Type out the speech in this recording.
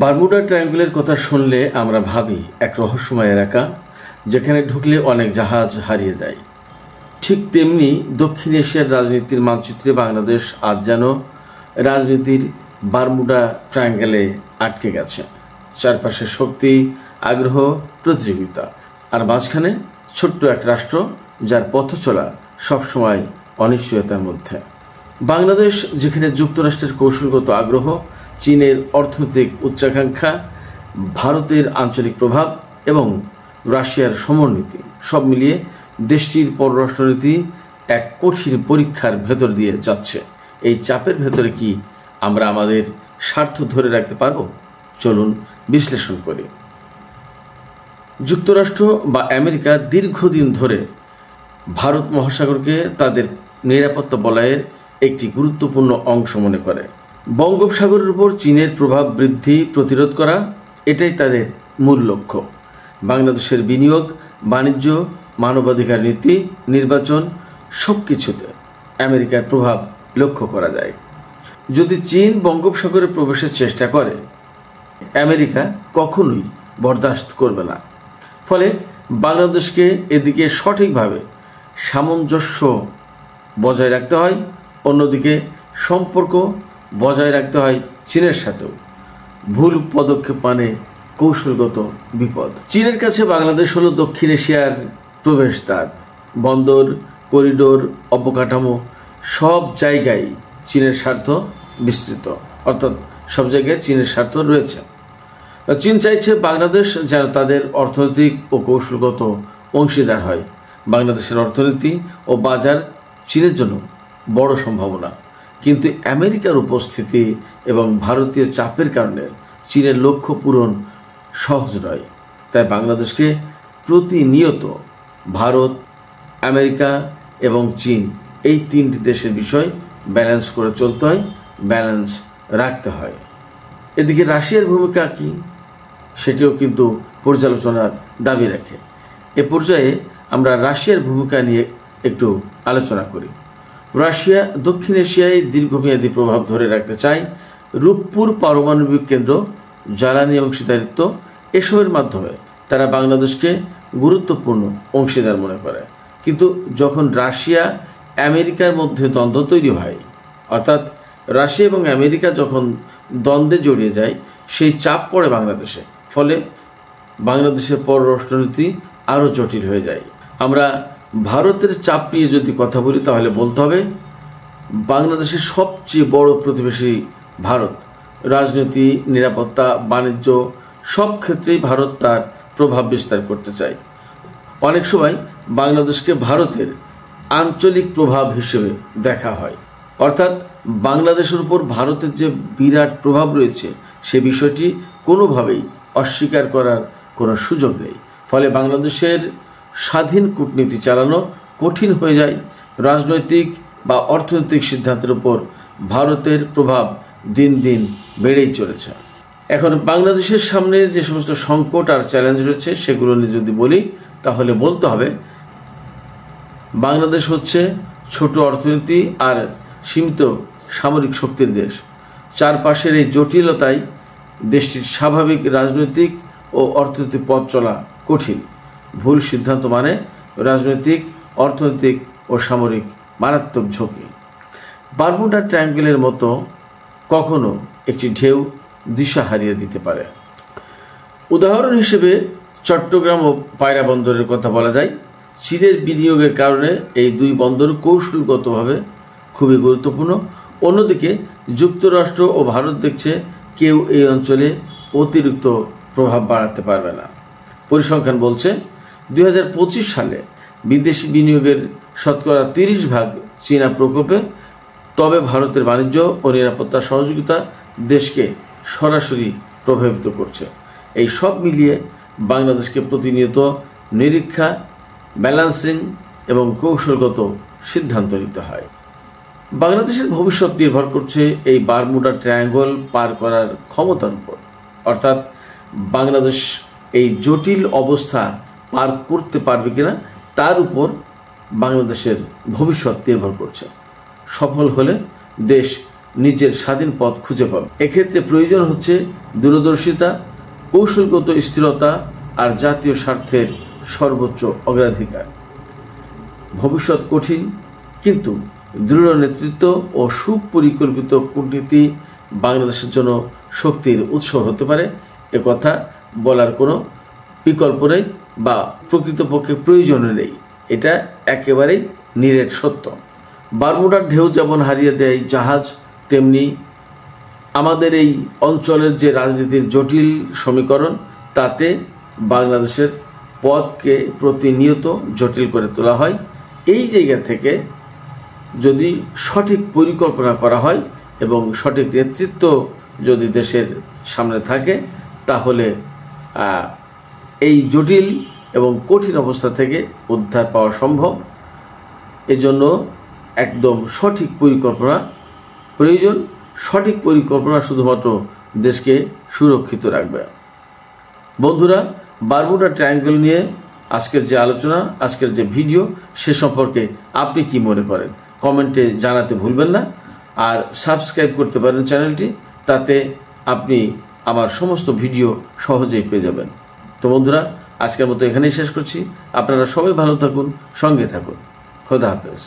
Bermuda ট্রায়াঙ্গলের কথা শুনলে আমরা ভাবি এক রহস্যময় এলাকা, যেখানে ঢুকলে অনেক জাহাজ হারিয়ে যায়। ঠিক তেমনি দক্ষিণ এশিয়ার রাজনীতির মানচিত্রে বাংলাদেশ আজ যেন রাজনীতির বারমুডা ট্রায়াঙ্গলে আটকে গেছে। চারপাশে শক্তি, আগ্রহ, প্রতিযোগিতা, আর মাঝখানে ছোট্ট এক রাষ্ট্র যার পথ চলা সবসময় অনিশ্চয়তার মধ্যে। বাংলাদেশ যেখানে যুক্তরাষ্ট্রের কৌশলগত আগ্রহ, চীনের অর্থনৈতিক উচ্চাকাঙ্ক্ষা, ভারতের আঞ্চলিক প্রভাব এবং রাশিয়ার সমরনীতি সব মিলিয়ে দেশটির পররাষ্ট্রনীতি এক কঠিন পরীক্ষার ভেতর দিয়ে যাচ্ছে। এই চাপের ভেতরে কি আমরা আমাদের স্বার্থ ধরে রাখতে পারব? চলুন বিশ্লেষণ করি। যুক্তরাষ্ট্র বা আমেরিকা দীর্ঘদিন ধরে ভারত মহাসাগরকে তাদের নিরাপত্তা বলয়ের একটি গুরুত্বপূর্ণ অংশ মনে করে। বঙ্গোপসাগরের উপর চীনের প্রভাব বৃদ্ধি প্রতিরোধ করা, এটাই তাদের মূল লক্ষ্য। বাংলাদেশের বিনিয়োগ, বাণিজ্য, মানবাধিকার নীতি, নির্বাচন সব কিছুতে আমেরিকার প্রভাব লক্ষ্য করা যায়। যদি চীন বঙ্গোপসাগরে প্রবেশের চেষ্টা করে, আমেরিকা কখনোই বরদাস্ত করবে না। ফলে বাংলাদেশকে এদিকে সঠিকভাবে সামঞ্জস্য বজায় রাখতে হয়, অন্যদিকে সম্পর্ক বজায় রাখতে হয় চীনের সাথেও। ভুল পদক্ষেপ মানে কৌশলগত বিপদ। চীনের কাছে বাংলাদেশ হলো দক্ষিণ এশিয়ার প্রবেশদ্বার। বন্দর, করিডোর, অবকাঠামো সব জায়গায় চীনের স্বার্থ বিস্তৃত, অর্থাৎ সব জায়গায় চীনের স্বার্থ রয়েছে। চীন চাইছে বাংলাদেশ যেন তাদের অর্থনৈতিক ও কৌশলগত অংশীদার হয়। বাংলাদেশের অর্থনীতি ও বাজার চীনের জন্য বড় সম্ভাবনা, কিন্তু আমেরিকার উপস্থিতি এবং ভারতীয় চাপের কারণে চীনের লক্ষ্য পূরণ সহজ নয়। তাই বাংলাদেশকে প্রতিনিয়ত ভারত, আমেরিকা এবং চীন এই তিনটি দেশের বিষয় ব্যালেন্স করে চলতে হয়, ব্যালেন্স রাখতে হয়। এদিকে রাশিয়ার ভূমিকা কি, সেটিও কিন্তু পর্যালোচনার দাবি রাখে। এ পর্যায়ে আমরা রাশিয়ার ভূমিকা নিয়ে একটু আলোচনা করি। রাশিয়া দক্ষিণ এশিয়ায় দীর্ঘমেয়াদী প্রভাব ধরে রাখতে চায়। রূপপুর পারমাণবিক কেন্দ্র, জ্বালানি অংশীদারিত্ব এসবের মাধ্যমে তারা বাংলাদেশকে গুরুত্বপূর্ণ অংশীদার মনে করে। কিন্তু যখন রাশিয়া আমেরিকার মধ্যে দ্বন্দ্ব তৈরি হয়, অর্থাৎ রাশিয়া এবং আমেরিকা যখন দ্বন্দ্বে জড়িয়ে যায়, সেই চাপ পড়ে বাংলাদেশে। ফলে বাংলাদেশের পররাষ্ট্রনীতি আরও জটিল হয়ে যায়। আমরা ভারতের চাপ নিয়ে যদি কথা বলি, তাহলে বলতে হবে বাংলাদেশের সবচেয়ে বড় প্রতিবেশী ভারত। রাজনীতি, নিরাপত্তা, বাণিজ্য সব ক্ষেত্রেই ভারত তার প্রভাব বিস্তার করতে চায়। অনেক সময় বাংলাদেশকে ভারতের আঞ্চলিক প্রভাব হিসেবে দেখা হয়, অর্থাৎ বাংলাদেশের উপর ভারতের যে বিরাট প্রভাব রয়েছে সে বিষয়টি কোনোভাবেই অস্বীকার করার কোনো সুযোগ নেই। ফলে বাংলাদেশের স্বাধীন কূটনীতি চালানো কঠিন হয়ে যায়। রাজনৈতিক বা অর্থনৈতিক সিদ্ধান্তের উপর ভারতের প্রভাব দিন দিন বেড়েই চলেছে। এখন বাংলাদেশের সামনে যে সমস্ত সংকট আর চ্যালেঞ্জ রয়েছে সেগুলো নিয়ে যদি বলি, তাহলে বলতে হবে বাংলাদেশ হচ্ছে ছোট অর্থনীতি আর সীমিত সামরিক শক্তির দেশ। চারপাশের এই জটিলতায় দেশটির স্বাভাবিক রাজনৈতিক ও অর্থনৈতিক পথ চলা কঠিন। ভুল সিদ্ধান্ত মানে রাজনৈতিক, অর্থনৈতিক ও সামরিক মারাত্মক ঝুঁকি। বারমুডা ট্রায়াঙ্গলের মতো কখনো একটি ঢেউ দিশা হারিয়ে দিতে পারে। উদাহরণ হিসেবে চট্টগ্রাম ও পায়রা বন্দরের কথা বলা যায়। চীনের বিনিয়োগের কারণে এই দুই বন্দর কৌশলগতভাবে খুবই গুরুত্বপূর্ণ। অন্যদিকে যুক্তরাষ্ট্র ও ভারত দেখছে কেউ এই অঞ্চলে অতিরিক্ত প্রভাব বাড়াতে পারবে না। পরিসংখ্যান বলছে 2025 সালে বিদেশি বিনিয়োগের শতকরা 30% চীনা প্রকোপে। তবে ভারতের বাণিজ্য ও নিরাপত্তা সহযোগিতা দেশকে সরাসরি প্রভাবিত করছে। এই সব মিলিয়ে বাংলাদেশকে প্রতিনিয়ত নিরীক্ষা, ব্যালেন্সিং এবং কৌশলগত সিদ্ধান্ত নিতে হয়। বাংলাদেশের ভবিষ্যৎ নির্ভর করছে এই বারমুডা ট্রায়াঙ্গল পার করার ক্ষমতার উপর, অর্থাৎ বাংলাদেশ এই জটিল অবস্থা পার করতে পারবে কিনা তার উপর বাংলাদেশের ভবিষ্যৎ নির্ভর করছে। সফল হলে দেশ নিজের স্বাধীন পথ খুঁজে পাবে। এক্ষেত্রে প্রয়োজন হচ্ছে দূরদর্শিতা, কৌশলগত স্থিরতা আর জাতীয় স্বার্থের সর্বোচ্চ অগ্রাধিকার। ভবিষ্যৎ কঠিন, কিন্তু দৃঢ় নেতৃত্ব ও সুপরিকল্পিত কূটনীতি বাংলাদেশের জন্য শক্তির উৎস হতে পারে। একথা বলার কোনো বিকল্প নেই বা প্রকৃতপক্ষে প্রয়োজনও নেই। এটা একেবারেই নিরেট সত্য। বারমুডার ঢেউ যেমন হারিয়ে দেয় জাহাজ, তেমনি আমাদের এই অঞ্চলের যে রাজনীতির জটিল সমীকরণ, তাতে বাংলাদেশের পথকে প্রতিনিয়ত জটিল করে তোলা হয়। এই জায়গা থেকে যদি সঠিক পরিকল্পনা করা হয় এবং সঠিক নেতৃত্ব যদি দেশের সামনে থাকে, তাহলে এই জটিল এবং কঠিন অবস্থা থেকে উদ্ধার পাওয়া সম্ভব। এজন্য একদম সঠিক পরিকল্পনা প্রয়োজন। সঠিক পরিকল্পনা শুধুমাত্র দেশকে সুরক্ষিত রাখবে। বন্ধুরা, বারমুডা ট্রায়াঙ্গেল নিয়ে আজকের যে আলোচনা, আজকের যে ভিডিও, সে সম্পর্কে আপনি কি মনে করেন কমেন্টে জানাতে ভুলবেন না। আর সাবস্ক্রাইব করতে পারেন চ্যানেলটি, তাতে আপনি আমার সমস্ত ভিডিও সহজেই পেয়ে যাবেন। তো বন্ধুরা, আজকের মতো এখানেই শেষ করছি। আপনারা সবাই ভালো থাকুন, সঙ্গে থাকুন। খোদা হাফেজ।